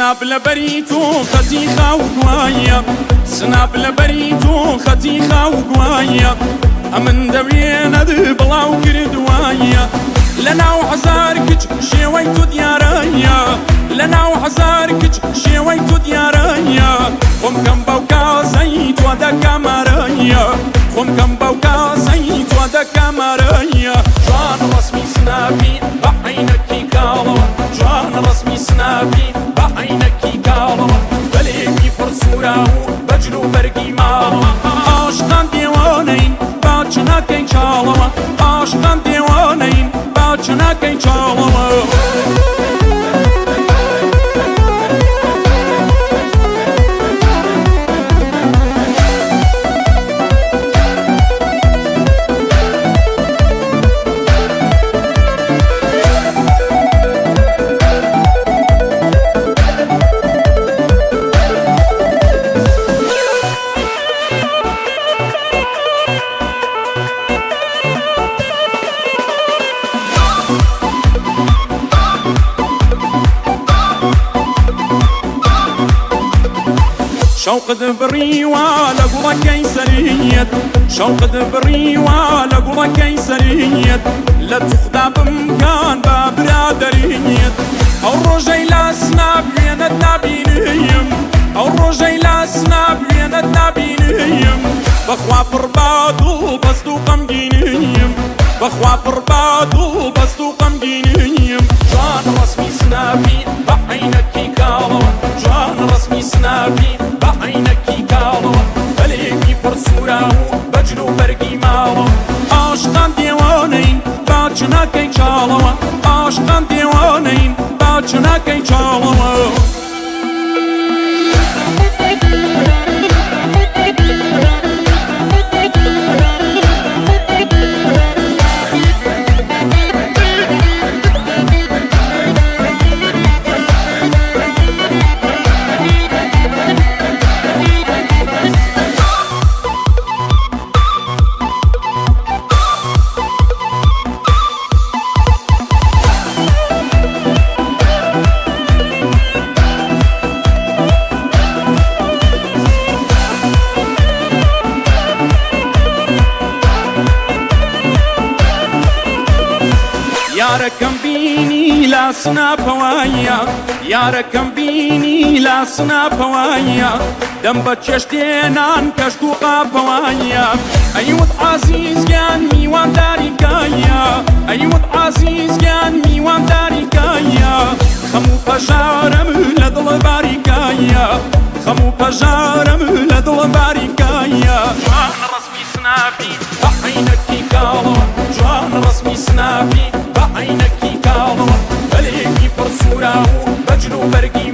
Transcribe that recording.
سناب لبريتو خطيخة وقوايا سناب لبريتو خطيخة وقوايا أمن دبينا دبلا وكردوايا لنا وحزارك شويتو دياريا لنا وحزارك شويتو دياريا خم كم بوكا زيت ودا كاماريا خم كم بوكا زيت ودا كاماريا جان رسمي سنابي بعينك كالوا جان رسمي سنابي بعينك كالوا بليكي فرسوراو بجلو برقي مالوا عاشقان ديوانين باچنا كي چالوا عاشقان ديوانين باچنا كي چالوا شوق دبري ولا قوة كيسرية شوق دبري ولا قوة كيسرية لا تخدع بمكان ببرادرية أو رجي لاسناب وين النبينيم أو رجي لاسناب وين النبينيم بخوا بربادو بستو قمجينيم بخوا بربادو بستو قمجينيم جان رسمي سنابي بعينك كالوا جان رسمي سنابي بعينك كالوا بليكي فرسوراو بجلو برقي مالوا عاشقان ديوانين باچنا كي چالوا عاشقان ديوانين باچنا كي چالوا ياركم بيني لا سناب هوايا ياركم بيني لا سناب هوايا دم بتشتينان كشكو قاب هوايا أيوة عزيز كان ميوان داري كايا أيوة عزيز كان ميوان داري كايا خمو بجارم لدل باري كايا خمو بجارم لدل باري كايا جان رسمي سنابي بعينك كالوا جان رسمي سنابي بعينك كالوا بليكي فرسوراو بجلو برقي